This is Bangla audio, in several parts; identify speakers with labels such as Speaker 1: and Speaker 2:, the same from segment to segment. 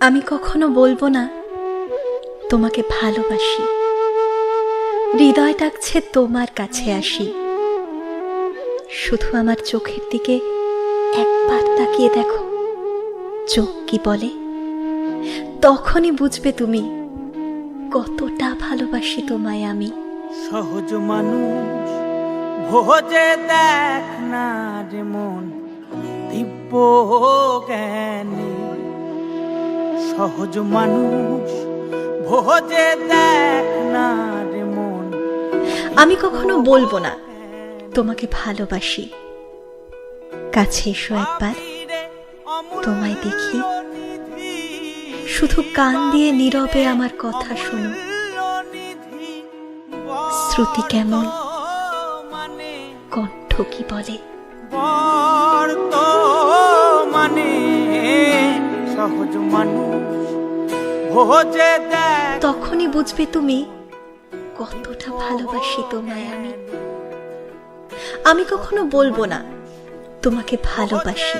Speaker 1: আমি কখনো বলবো না তোমাকে ভালোবাসি, হৃদয় ডাকছে তোমার কাছে আসি। শুধু আমার চোখের দিকে একবার তাকিয়ে দেখো, চোখ কি বলে, তখনই বুঝবে তুমি কতটা ভালোবাসি তোমায় আমি।
Speaker 2: সহজ মানুষ ভোজে দেখ না রে মন দিব্য জ্ঞানী। সহজ মানুষ ভোজে দেখ না রে মন।
Speaker 1: আমি কখনো বলবো না তোমাকে ভালোবাসি, কাছে এসো একবার, তোমায় দেখি, শুধু কান দিয়ে নীরবে আমার কথা শোনো। শ্রুতি কেমন, কণ্ঠ কি বলে,
Speaker 2: মানে সহজ মানুষ ভোজে দেখ।
Speaker 1: তখনই বুঝবে তুমি কতটা ভালোবাসি তোমায় আমি। আমি কখনো বলবো না তোমাকে ভালোবাসি,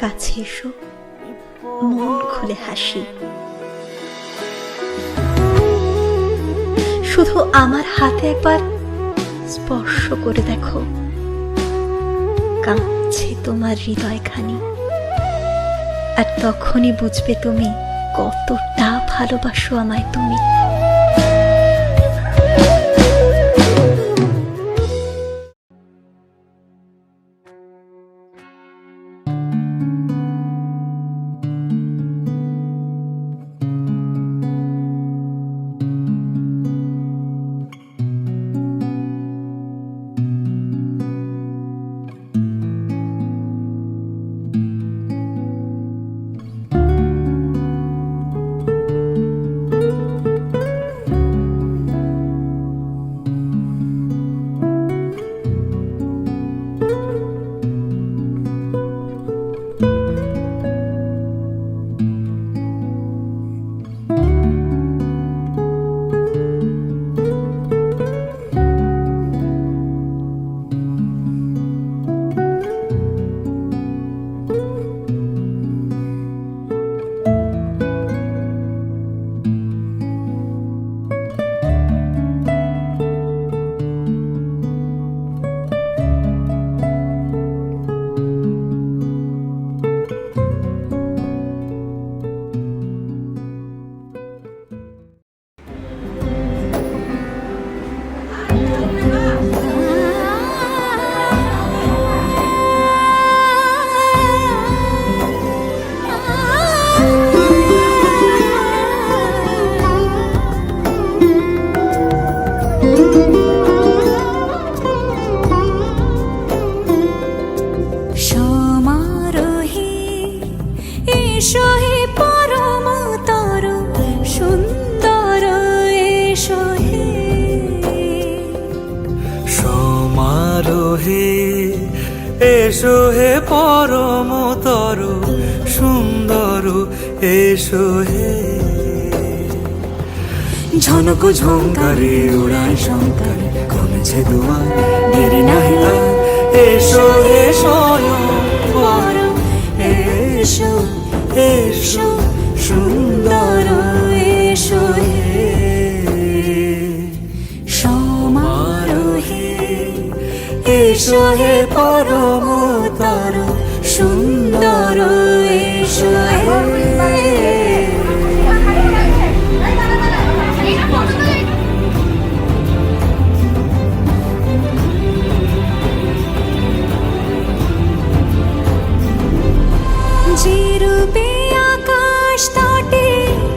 Speaker 1: কাছে এসো, মন খুলে হাসি। শুধু আমার হাতে একবার স্পর্শ করে দেখো, কাঁপছে তোমার হৃদয়খানি। আর তখনই বুঝবে তুমি কতটা ভালোবাসো আমায় তুমি।
Speaker 2: এসো হে পরমতর সুন্দর, এসো হে। ঝনক ঝঙ্কারে উড়ায় শঙ্কারে কমেছে দুয়ার, দেরি নাহি আর। এসো হে স্বয়ং পরম, এসো এসো সুন্দর, এসো হে সমারোহে। এসো হে পরমতর সুন্দর, এসো হে।
Speaker 3: যে রূপে আকাশ তটে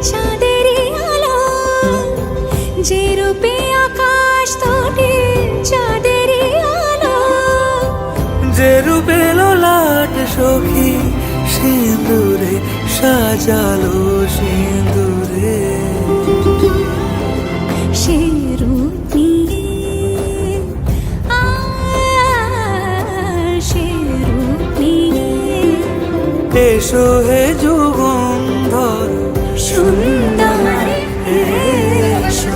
Speaker 3: চাঁদেরই আলো, যে রূপে আকাশ তটে চাঁদেরই আলো,
Speaker 2: যে রূপে ললাট সখী সিঁদুরে সাজালো সিঁদুরে।
Speaker 3: সে রূপ নিয়ে সে রূপ নিয়ে
Speaker 2: এসো হে যুগন্ধর
Speaker 3: সুন্দর, এসো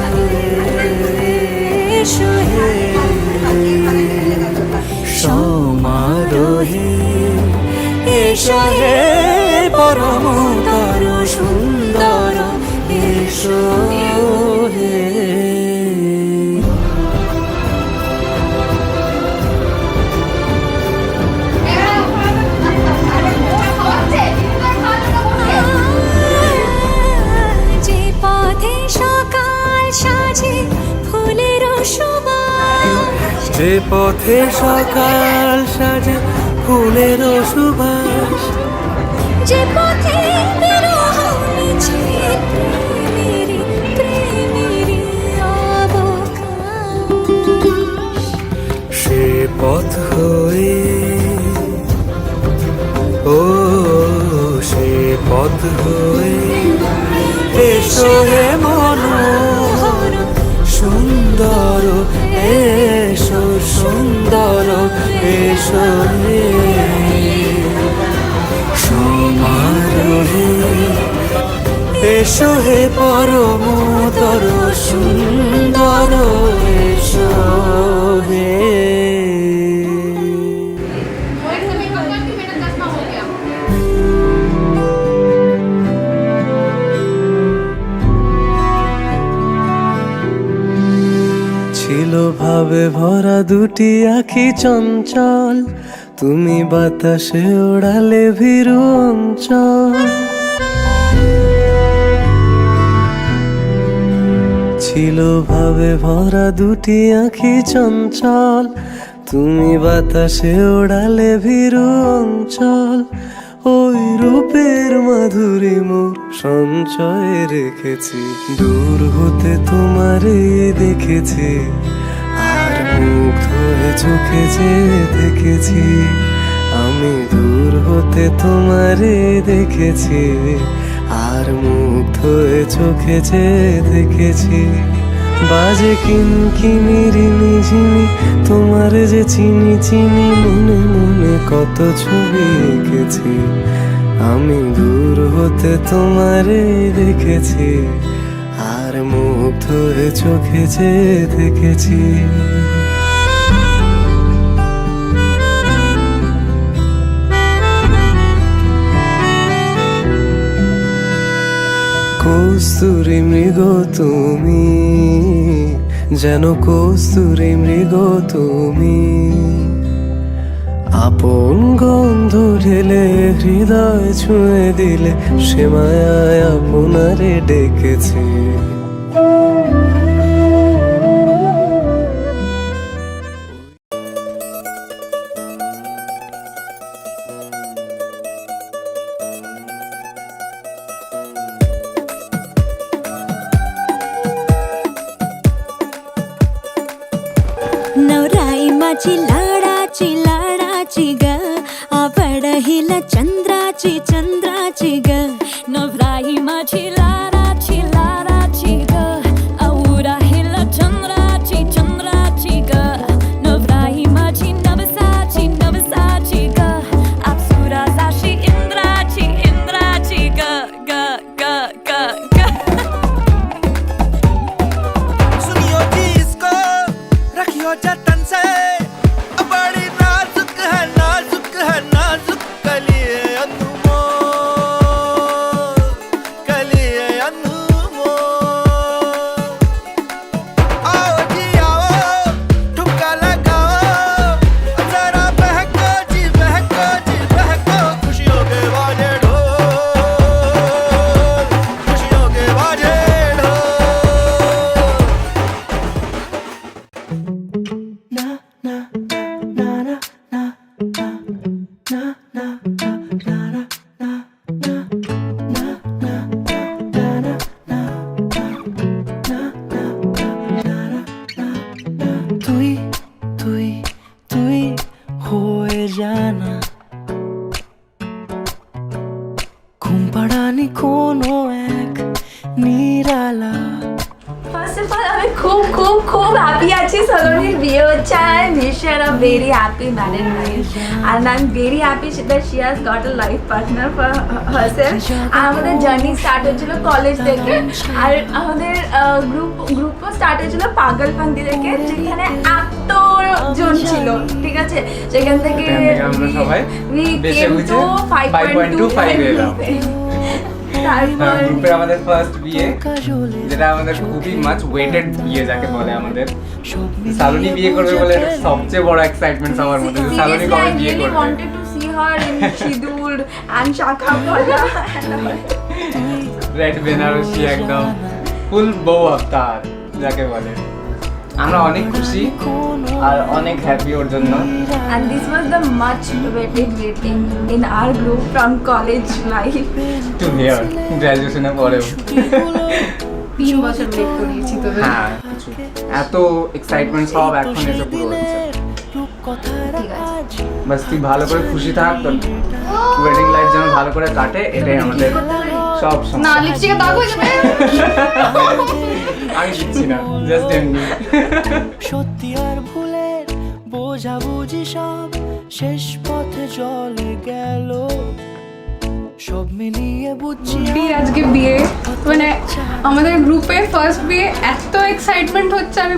Speaker 3: এসো হে।
Speaker 2: এসো হে।
Speaker 3: যে পথে সকাল সাজে ফুলের সুবাস,
Speaker 2: যে পথে সকাল সাজে ফুলের সুবাস,
Speaker 3: যে পথে বিরহ মিছে প্রেমেরই প্রেমেরই অবকাশ,
Speaker 2: সে পথ হয়ে ও সে পথ হয়ে এসো হে মনোহর সুন্দর, এসো সুন্দর, এসো হে সমারোহে, এসো হে পরমতর সুন্দর, এসো হে। ছিল ভাবে ভরা দুটি আখি চঞ্চল, তুমি বাতাসে ওড়ালে ভীরু অঞ্চল। ছিল ভাবে ভরা দুটি আখি চঞ্চল, তুমি বাতাসে ওড়ালে ভীরু অঞ্চল। ওই রূপের মাধুরী মোর সঞ্চয়ে রেখেছি, দূর হতে তোমারে দেখেছি, আর মুগ্ধ হয়ে চোখে যে দেখেছি। আমি দূর হতে তোমারে দেখেছি, আর মুগ্ধ হয়ে চোখে যে দেখেছি। বাজে কিনকিনি ঝিনি তোমার যে চিনি চিনি, মনে মনে কত ছবি এঁকেছি। আমি দূর হতে তোমারে দেখেছি, আর মুগ্ধ হয়ে চোখে যে দেখেছি। কস্তুরী মৃগ তুমি, যেন কস্তুরী মৃগ তুমি, আপন গন্ধ ঢেলে হৃদয় ছুঁয়ে দিলে, সে মায়ায় আপনারে ডেকেছি।
Speaker 3: नवराई माझी लाडाची ग, आवड हिला चंद्राची चंद्राची ग. नवराई माझी लाडाची ग, आवड हिला चंद्राची चंद्राची ग. नवराई माझी नवसाची ग, अप्सरा जाशी इंद्राची ग ग ग ग ग.
Speaker 2: सुनियो जी इसको, रखियो जतन से, बड़ी नाजुक है नाजुक है नाजुक कलिए अनमोल, कलिए अनमोल। आओ जी आओ, ठुमका लगाओ, जरा बहको जी बहको जी बहको, खुशियों के बाजे ढोल, खुशियों के बाजे ढोल। Na na na na na na na na na na na na na na তুই হয়ে জানা ঘুম পাড়ানি কোনো এক নিরালা।
Speaker 1: ফার্স্ট অফ অল আমি খুব খুব খুব হ্যাপি আছি, সলোনির বিয়ে হচ্ছে। I am very happy married life, and I'm very happy that she has got a life partner for herself. আর আমাদের জার্নি স্টার্ট হয়েছিল কলেজ থেকে, আর আমাদের গ্রুপও স্টার্ট হয়েছিল পাগলপন্থী থেকে, যেখানে এত জন ছিল, ঠিক আছে? সেখান থেকে we came to 5.25 গ্রুপে। তারপর
Speaker 4: গ্রুপে আমাদের ফার্স্ট বিয়ে, যেটা আমাদের খুবই মাচ ওয়েটেড বিয়ে যাকে বলে আমাদের। সালনি বিয়ে করবে বলে এটা সবচেয়ে বড় এক্সাইটমেন্ট আমার মধ্যে, যে সালনি
Speaker 1: seriously, I
Speaker 4: কবে বিয়ে
Speaker 1: really
Speaker 4: করবে।
Speaker 1: wanted to see her in Shidul and Shakha Pala.
Speaker 4: Red Banarasi একদম ফুল বউ অবতার যাকে বলে। আমরা অনেক খুশি আর অনেক হ্যাপি ওর জন্য।
Speaker 1: And this was the much awaited wedding in our group from college life.
Speaker 4: To here গ্র্যাজুয়েশনের পরেও
Speaker 5: 3 বছর ওয়েট করিয়েছি তোদের।
Speaker 4: হ্যাঁ কিছু এত এক্সাইটমেন্ট সব এখন এসে পুরো হচ্ছে।
Speaker 1: ঠিক আছে।
Speaker 4: বাস তুই ভালো করে খুশি থাক, তোর ওয়েডিং লাইফ যেন ভালো করে কাটে, এটাই আমাদের সব
Speaker 5: না
Speaker 4: সমস্যা।
Speaker 5: লিপস্টিকে দাগ হয়ে যাবে।
Speaker 4: আমি দিচ্ছি না, জাস্ট এমনি।
Speaker 2: সত্যি আর ভুলের বোঝাবুঝি সব শেষ পথে চলে গেল, সব মিলিয়ে বুঝছি
Speaker 5: গুড্ডির আজকে বিয়ে, মানে আমাদের গ্রুপে ফার্স্ট বিয়ে, এত এক্সাইটমেন্ট হচ্ছে আমি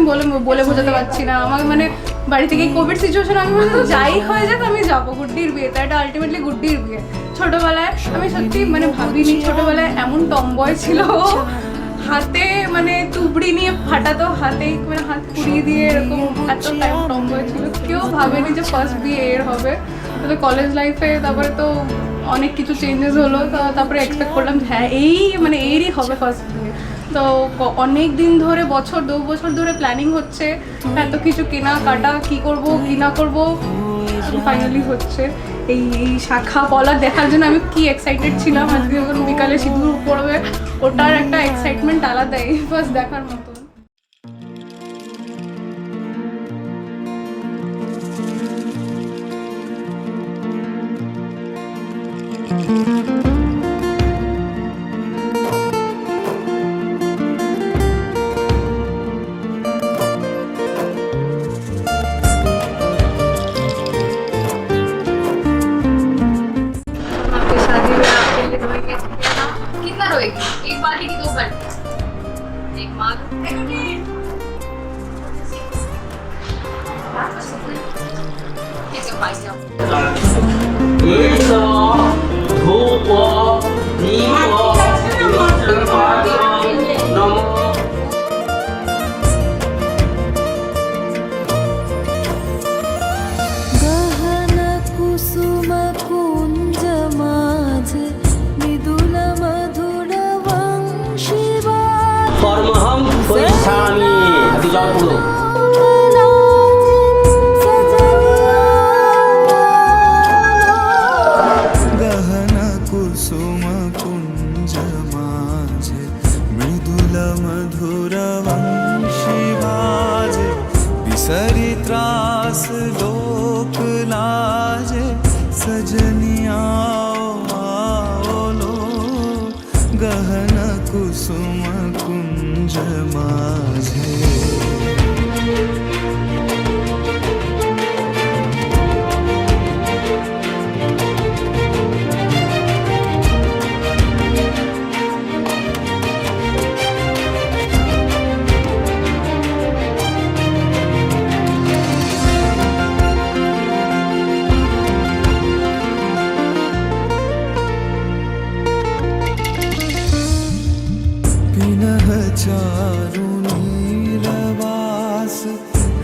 Speaker 5: বলে বোঝাতে পারছি না। আমার মানে বাড়ি থেকে কোভিড সিচুয়েশন, আমি বলছি যাই হয়ে যাক আমি যাবো গুড্ডির বিয়েতে। এটা আলটিমেটলি গুড্ডির বিয়ে। ছোটবেলায় আমি সত্যি মানে ভাবিনি ছোটবেলায় এমন টমবয় ছিল, হাতে মানে তুবড়ি নিয়ে ফাটাতো, হাতে মানে হাত পুড়িয়ে দিয়ে এরকম এত টাইম টমবয় ছিল। কেউ ভাবেনি যে ফার্স্ট বিয়ে এর হবে। তো কলেজ লাইফে তারপরে তো অনেক কিছু চেঞ্জেস হলো, তারপরে এক্সপেক্ট করলাম যে হ্যাঁ এই মানে এরই হবে ফার্স্ট বিয়ে। তো অনেক দিন ধরে 2 বছর ধরে প্ল্যানিং হচ্ছে, এত কিছু কেনাকাটা, কী করব কী না করবো, ফাইনালি হচ্ছে। এই শাখা পলা দেখার জন্য আমি কি এক্সাইটেড ছিলাম। আজকে যখন বিকালে সিঁদুর পড়বে, ওটার একটা এক্সাইটমেন্ট আলাদাই, ফার্স্ট দেখার মতো। आपके शादी में आपके लिए रोएंगे कितना रोएगी? एक बाल्टी की 2 बाल्टी, एक माँ ठीक है पास जाओ।
Speaker 3: गहन कुसुम कुंज माझे मृदुल मधुर वंशिवा
Speaker 6: परमहम परिछामि दिलापुरो
Speaker 2: गहन कुसुम कुंज माझे मृदुल मधुर वंशी बाजे, बिसरी त्रास लोक लाजे, सजनिया आओ लो, गहन कुसुम कुंज माझे। पिनः चारु नीलवास,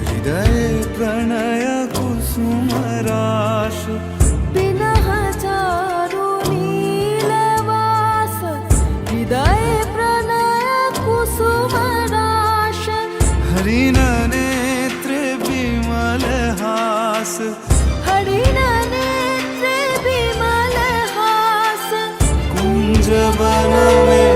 Speaker 2: हृदय प्रणय कुसुम राश,
Speaker 3: बिनः चारु नीलवास हृदय प्रणय कुसुम राश
Speaker 2: हरिण नेत्र विमल हास,
Speaker 3: हरिण नेत्र विमल हास
Speaker 2: कुंज वन में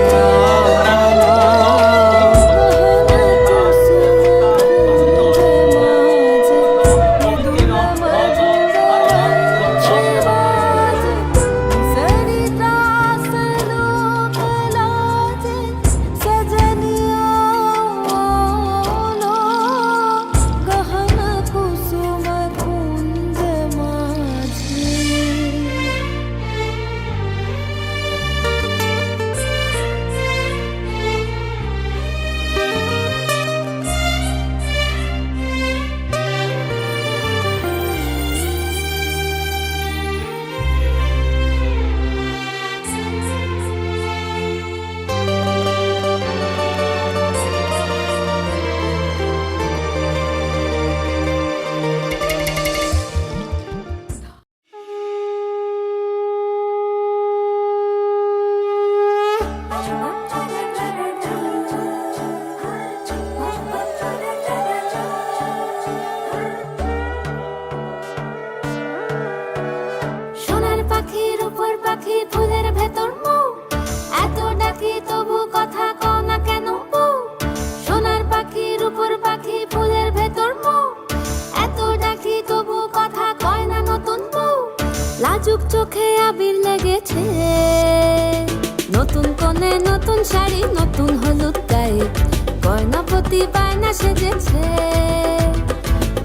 Speaker 3: कुसुम कुंज নতুন কোণে নতুন শাড়ি নতুন হলুদ গায়ে গয়নাপতি বায়না সেজেছে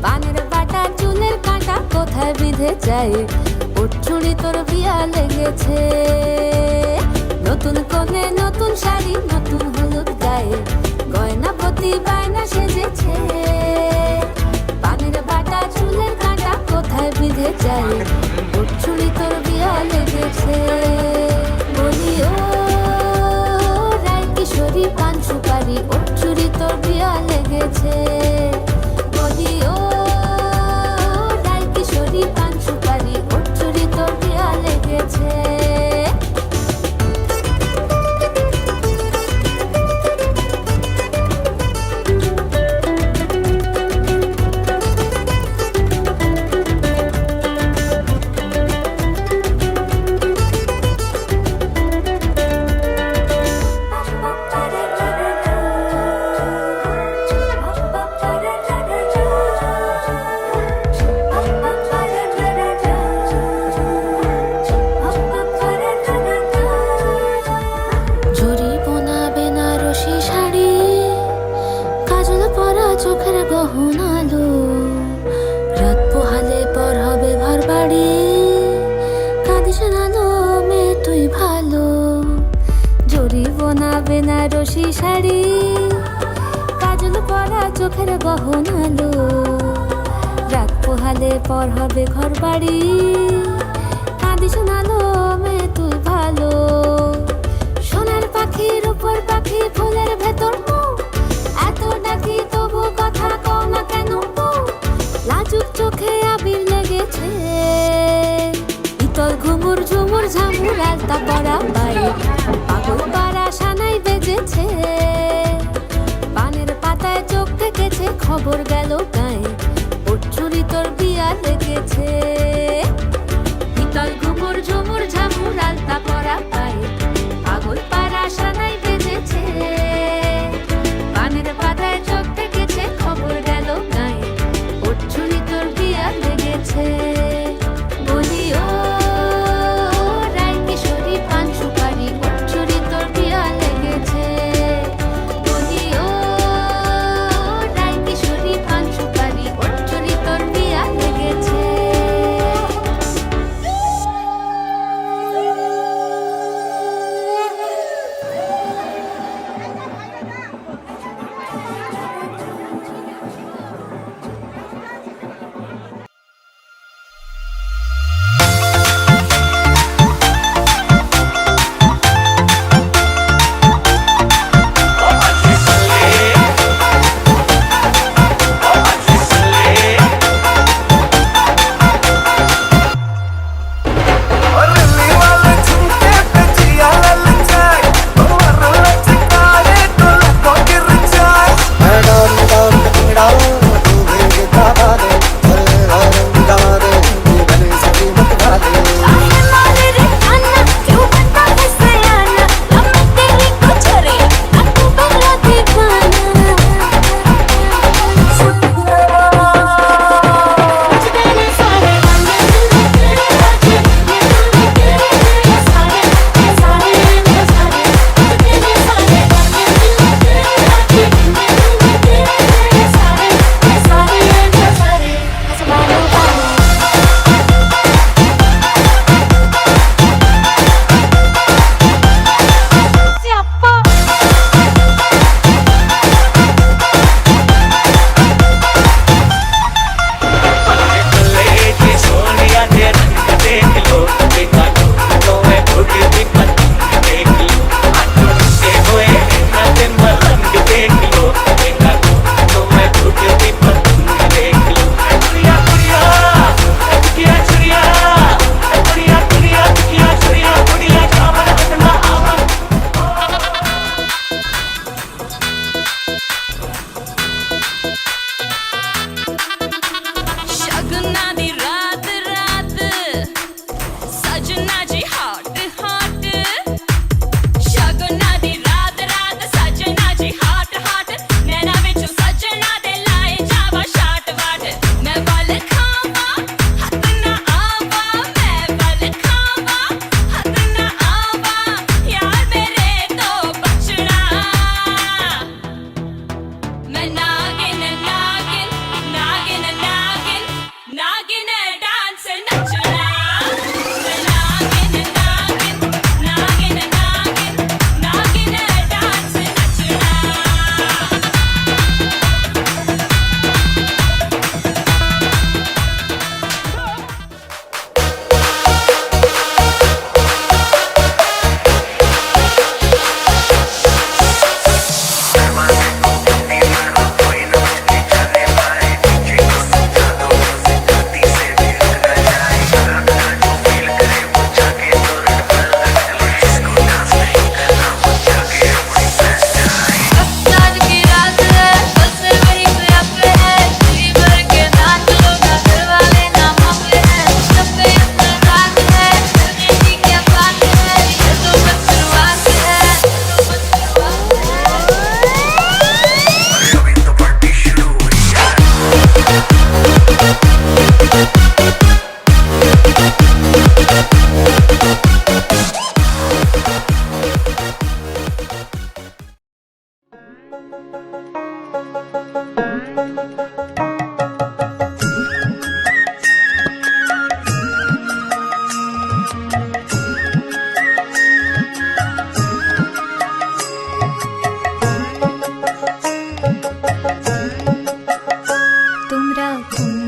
Speaker 3: পানের বাটা চুলের কাঁটা কোথায় বিঁধে যায় ওর চুড়ি তোর বিয়া লেগেছে নতুন কোণে নতুন শাড়ি নতুন হলুদ গায়ে গয়নাপতি বায়না সেজেছে পানের বাটা চুলের কাঁটা কোথায় বিঁধে যায় ওর চুড়ি তোর বিয়া লেগেছে বলি ও রায় কিশোরী পান সুপারি ওর চুড়ি তোর বিয়া লেগেছে বলি ও রায় কিশোরী পান সুপারি ওর চুড়ি তোর বিয়া লেগেছে ঝুরি বোনা বেনারসি শাড়ি কাজল পরা চোখের গহনালো রাত পোহালে পর হবে ঘর বাড়ি কাঁদিস নালো মেয়ে তুই ভালো ঝুরি বোনা বেনারসি শাড়ি কাজল পরা চোখের গহনালো রাত পোহালে পর হবে ঘর বাড়ি কাঁদিস নালো মেয়ে তুই ভালো সোনার পাখির উপর পাখি ফুলের ভেতর এত ডাকি তবু কথা কও না কেন লাজুক চোখে আবির লেগেছে ইতল ঘুমুর ঝুমুর ঝামুর আলতা পরা পায়ে পাগল পাড়া সানাই বেজেছে পানের পাতায় চোখ থেকেছে খবর গেল গায়ে ওর চুরি তোর বিয়া লেগেছে ইতল ঘুমুর ঝুমুর ঝামুর আলতা পরা পায়ে পাগল পাড়া সানাই বেজেছে পানের পাতায় চোখ থেকেছে খবর গেল গায়ে ওর চুরি তোর বিয়া লেগেছে বলি ও রায় কিশোরী পান সুপারি ওর চুরি তোর বিয়া লেগেছে বলি ও রায় কিশোরী পান সুপারি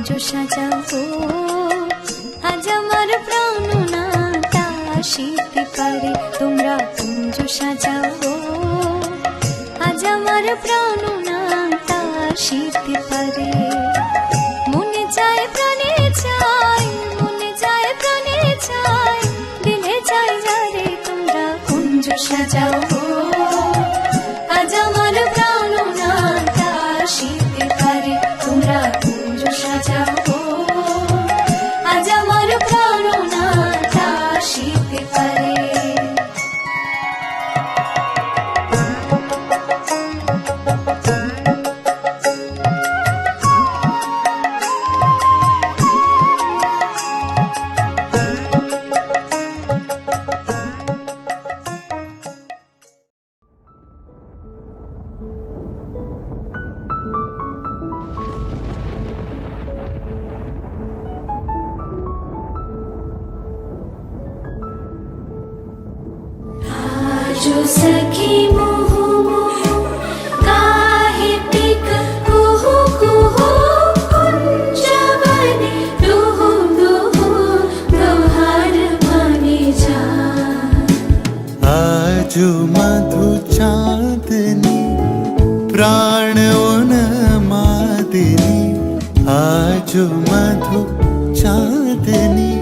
Speaker 3: কুঞ্জ সাজাবো আজ আমার প্রাণনাটা আসিতে পারে তোমরা কুঞ্জ সাজাবো আজ আমার প্রাণনাটা আসিতে পারে মনে যায় প্রাণে চাই মনে যায় প্রাণে চাই দিলে চাই যারে তোমরা কুঞ্জ সাজাবো আজ আমার প্রাণনাটা আসিতে পারে তোমরা কুঞ্জ সাজাবো আজ আমার প্রাণনাটা আসিতে পারে जो सखी मोह मोह काहे पिक कुहु कुहु कुंजवने दुहु दुहु दोहार माने जा
Speaker 2: आज मधु चांदनी प्राण उन्मादिनी आज मधु चांदनी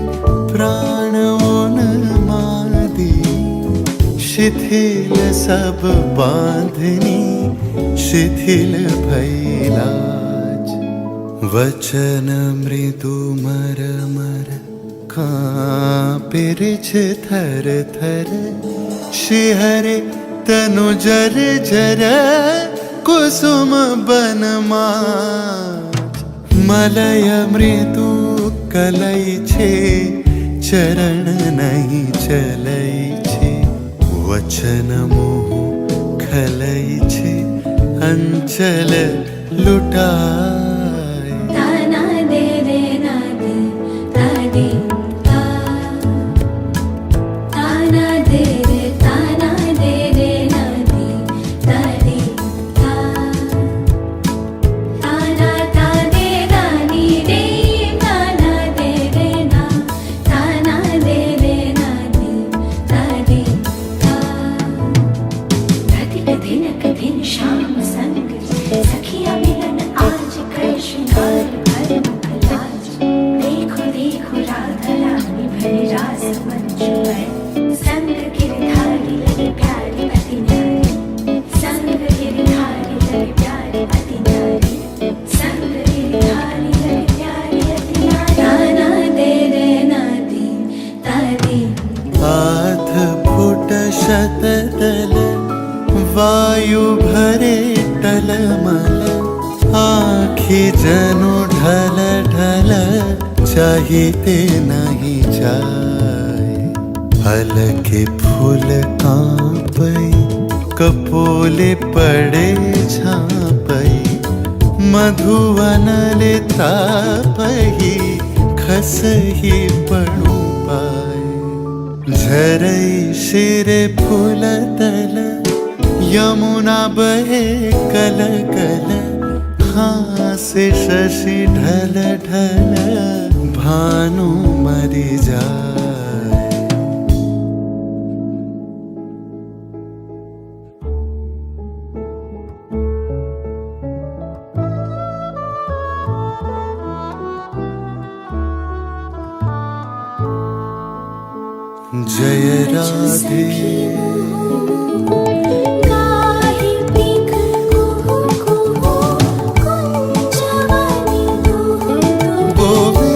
Speaker 2: प्राण उन्मादिनी शिथिल सब बांधनी शिथिल भैलाज वचन मृदु मर मर कांपे रिछ थर थर शिहरे तनु जर जर कुसुम बनमाज मलय मृदु कलई छे चरण नहीं चलई छे वचन मोह खलई छे अंचल लुटाय
Speaker 3: ताना दे रे ना दे तादी ता ताना दे रे ताना दे रे ना दे तादी ता ताना ता दे दानी रे ताना दे रे ना ताना दे रे ना दे तादी ता दिन शाम संग सखिया मिलन आज कर श्रृंगार कर मुखलाज देखो देखो राधा रानी भरे रास मंच पर संग गिरधारी लगे प्यारी अति नारी संग गिरधारी लगे प्यारी अति नारी संग गिरधारी लगे प्यारी अति नारी ताना दे रे नादी तादी
Speaker 2: आध फुट शतदल वायु भरे टलमल आँखि जनु ढल ढल चाहिते नहीं जाए हलके फूल कांपई कपोले पड़े झांपई मधुवन ले तापही खसही पड़ू पाए झरई शिरे फूल तल यमुना बहे कल कल हासे शशि ढल ढल भानु मरि जाए जय राधे
Speaker 3: काहे पिक कुहु कुहु कुंजवने दुहु दुहु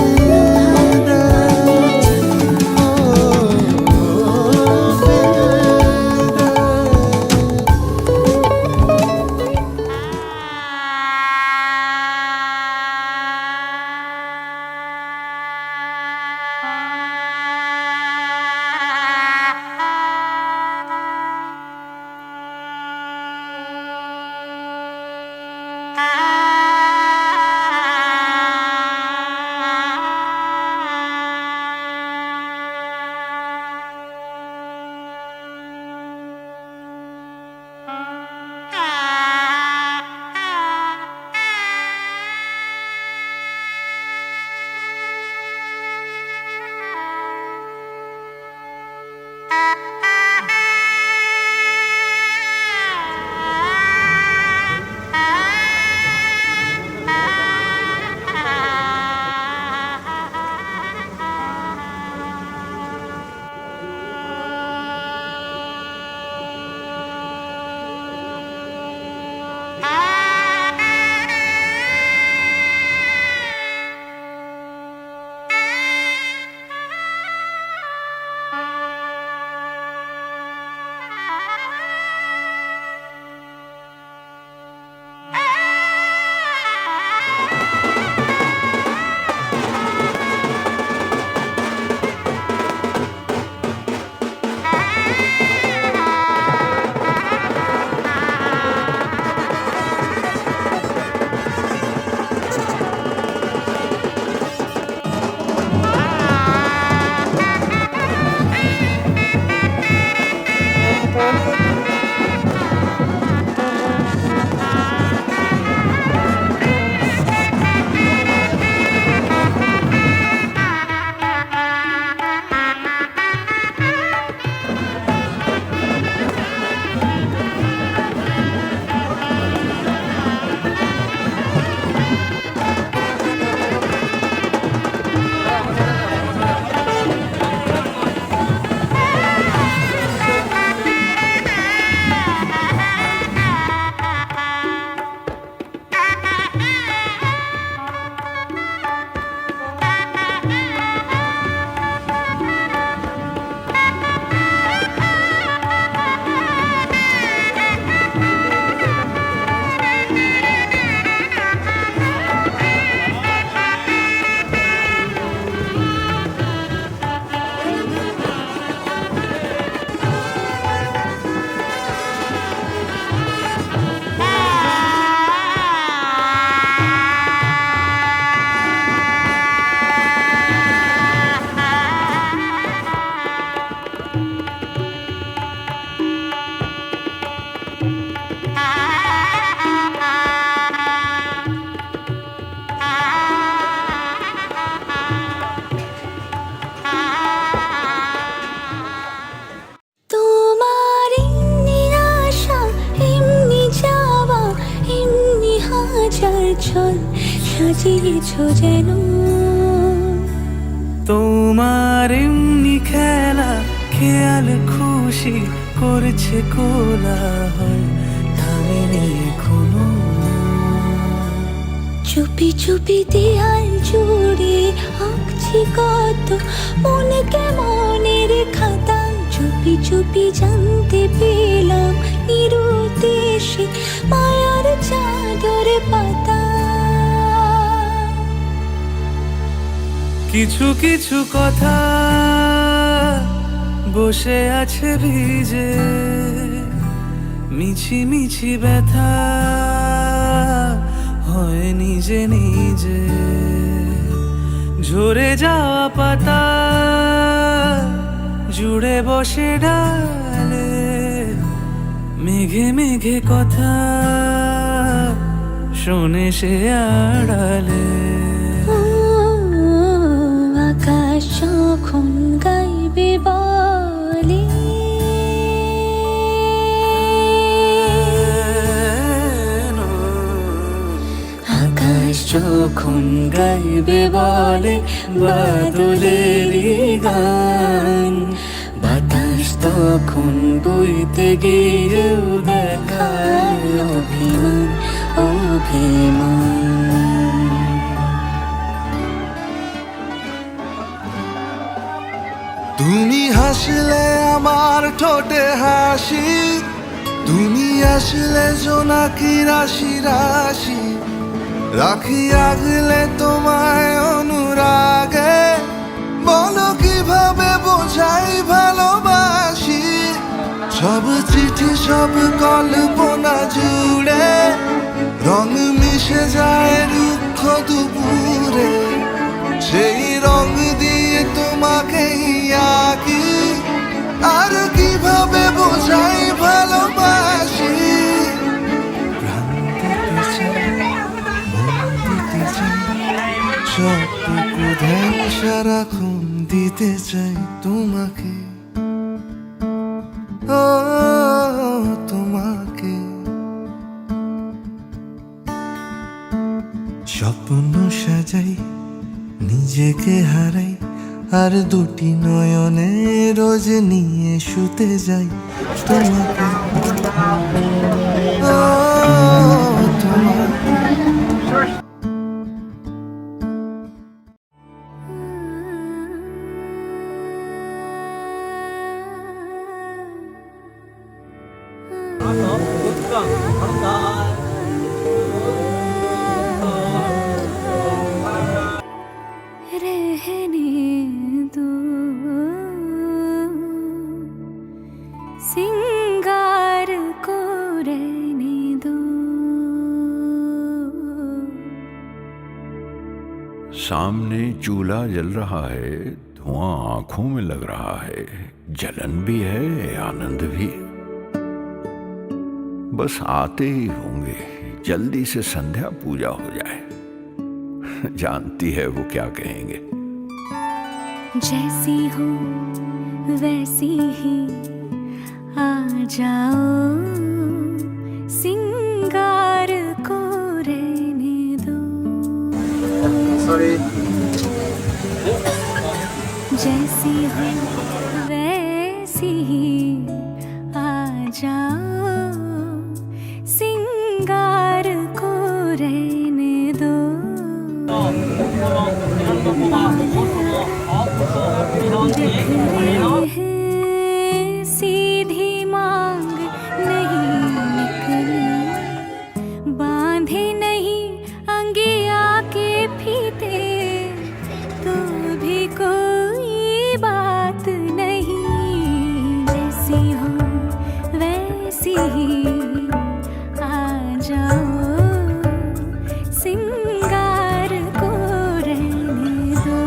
Speaker 3: সাজিয়েছো যেন।
Speaker 2: তোমার এমনি খেলা খেয়াল খুশি করেছে কোলাহল, থামেনি এখনো।
Speaker 3: চুপি চুপি দেয়াল জুড়ে আঁকছি কত মনে কেমনের খাতা। চুপি চুপি জানতে পেলাম নিরুদ্দেশে মায়ার চাদর পাতা।
Speaker 2: কিছু কিছু কথা বসে আছে ভিজে, মিছি মিছি ব্যথা হয় নিজে নিজে। ঝরে যাওয়া পাতা জুড়ে বসে ডালে, মেঘে মেঘে কথা শোনে সে আড়ালে।
Speaker 3: ও, আকাশ যখন গাইবে বলে, আকাশ যখন গাইবে বলে বাদলেরই গান, বাতাস তখন বইতে গিয়েও দেখায় অভিমান অভিমান।
Speaker 7: তুমি হাসলে আমার ঠোঁটে হাসি, তুমি আসলে জোনাকি রাশি রাশি। রাখি আগলে তোমায় অনুরাগে, বলো কিভাবে বোঝাই ভালোবাসি। সব চিঠি সব কল্পনা জুড়ে রং মিশে যায় রুক্ষ দুপুরে। সেই রং দিয়ে তোমাকে আঁকি, আর কিভাবে বোঝাই ভালোবাসি। প্রাণ দিতে চাই, মন দিতে চাই, সবটুকু ধ্যান সারাক্ষণ দিতে চাই তোমাকে, ও তোমাকে। স্বপ্ন সাজাই, নিজেকে হারাই, আর দুটি নয়নে রোজ নিয়ে শুতে যাই তোমাকে, ও তোমাকে।
Speaker 3: रहने दो सिंगार को रहने दो।
Speaker 8: सामने चूल्हा जल रहा है, धुआं आंखों में लग रहा है, जलन भी है आनंद भी। बस आते ही होंगे, जल्दी से संध्या पूजा हो जाए। जानती है वो क्या कहेंगे।
Speaker 3: जैसी हो वैसी ही आ जाओ, सिंगार को रहने दो।
Speaker 4: সরি।
Speaker 3: जैसी हो वैसी ही आ जाओ, सिंगार को रहने दो। दिख रहे हैं सीधी मांग नहीं निकली, बांधे नहीं अंगिया के फीते, तो भी कोई बात नहीं। जैसी हो वैसी ही आ जाओ, सिंगार को रहने दो।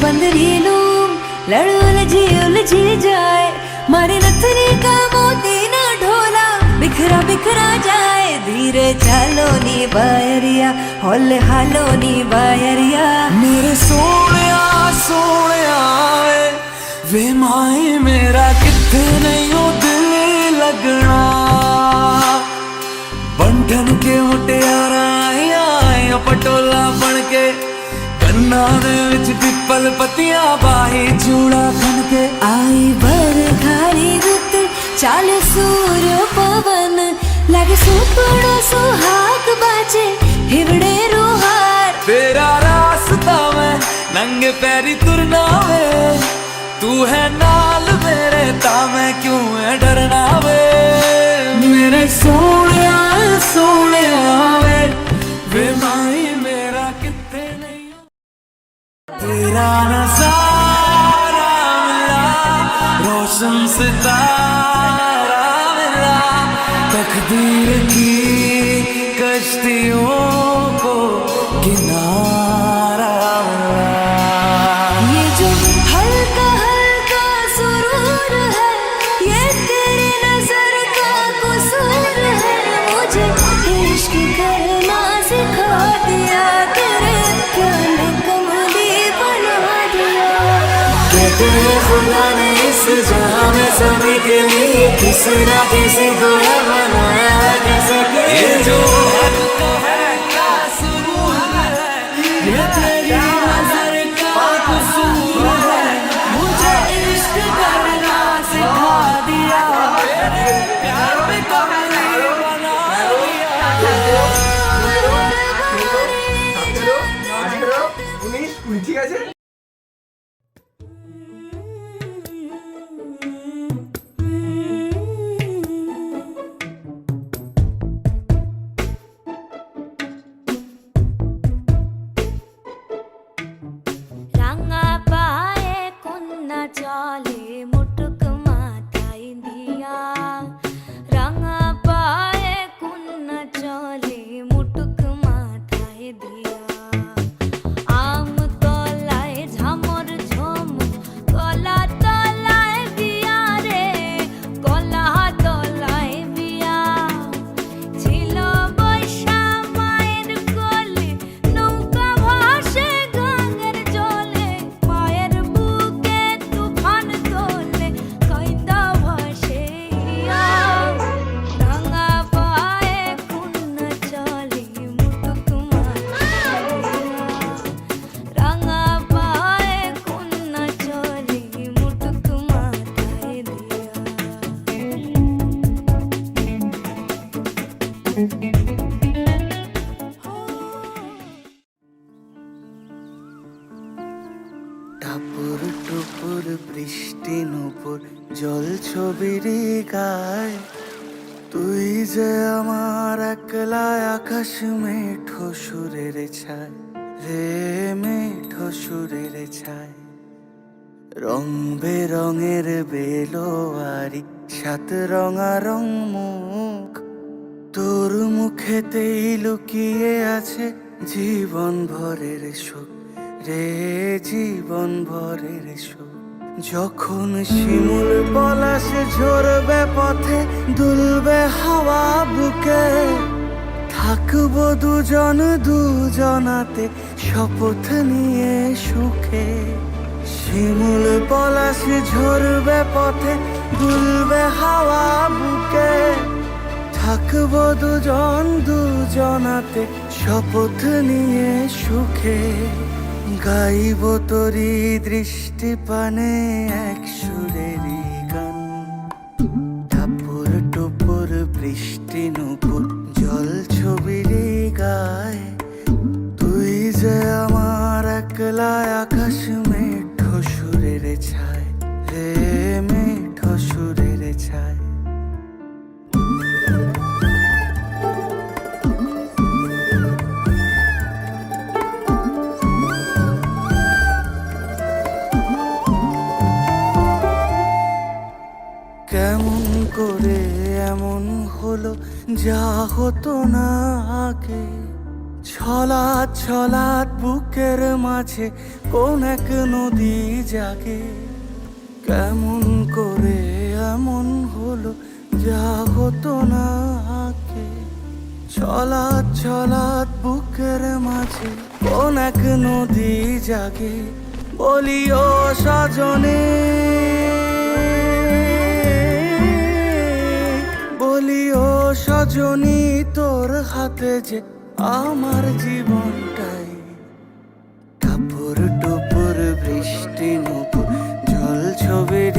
Speaker 3: बंदरी लूम लड़ उलझी जाए मारे नथनी का मोती ना ढोला बिखरा बिखरा जाए धीरे चलो नी बायरिया होले हालो नी बायरिया
Speaker 2: मेरे सोने आए वे माए मेरा किथे नहीं हो दिल लगना बंधन के मुटियारा आए पटोला बन के कन्ना दे विच पिपल पतियां बाही चूड़ा खन के
Speaker 3: आई बरखारी रुत चाले सूर्य पवन लगे सुपड़ो सुहाग बाजे हिवड़े रुहार
Speaker 2: तेरा रास्ता मैं नंगे पैरी तुरना वे तू है नाल मेरे ता मैं क्यों है डरना वे मेरे सोने वे माई मेरा कितने नहीं तेरा नजारा मिला रोशन सितारा मिला तकदीर की कश्तियों को किनारा मिला
Speaker 3: ये जो हल्का हल्का सुरूर है ये तेरी नजर का कसूर है मुझे इश्क करना सिखा दिया तेरे प्यार ने कमली बना दिया
Speaker 2: कहते हैं खुदा ने इस जहां में सभी के लिए किसी ना किसी को है बनाया है किसी के ये जो हल्का हल्का सुरूर है ये तेरी नजर का कसूर है मुझे इश्क करना सिखा दिया तेरे प्यार में कमली बना दिया
Speaker 4: ঠিক আছে
Speaker 3: রাঙা পায়ে কন্যা চলে মুটুক মাথায় দিয়া রাঙা পায়ে কন্যা চলে মুটুক মাথায় দিয়া আম তলায় ঝামর ঝমর কলা তলায় বিয়া রে কলা তলায় বিয়া ছিল বৈশা মায়ের কোলে নৌকা ভাসে গঙ্গার জলে মায়ের বুকে তুফান তোলে কইন্দা ভাসে রাঙা পায়ে কন্যা চলে মুটুক মাথায় রাঙা পায়ে কন্যা চলে মুটুক মাথায়
Speaker 2: টাপুর টুপুর বৃষ্টি নুপুর জল ছবির গায় তুই যে আমার একলা আকাশ মেঠো সুরের ছায় রে মেঠো সুরের ছায় রং বেরঙের বেলোয়ারি সাত রঙারং মুখ তোর মুখেতেই লুকিয়ে আছে জীবন ভরের সুখ রে জীবন ভরের সুখ যখন শিমুল পলাশ ঝরবে পথে দুলবে হাওয়া বুকে থাকবো দুজনাতে শপথ নিয়ে সুখে শিমুল পলাশ ঝরবে পথে দুলবে হাওয়া বুকে থাকবো দুজনাতে শপথ নিয়ে সুখে গাইব তোরি দৃষ্টি পানে এক সুরেরই গান টাপুর টুপুর বৃষ্টি নুপুর জল ছবির গায় তুই যে আমার একলা আকাশ মেঠো সুরের ছায় রে মেঠো সুরের ছায় কেমন করে এমন হলো যা হতো না আগে
Speaker 7: ছলাৎ ছলাৎ বুকের মাঝে কোন এক নদী জাগে, কেমন করে এমন হলো যা হতো না আগে। ছলাৎ ছলাৎ বুকের মাঝে কোন এক নদী জাগে, বলি ও সজনে, বলি ও সজনী, তোর হাতে যে আমার জীবনটাই। টাপুর টুপুর বৃষ্টি নুপুর জল ছবির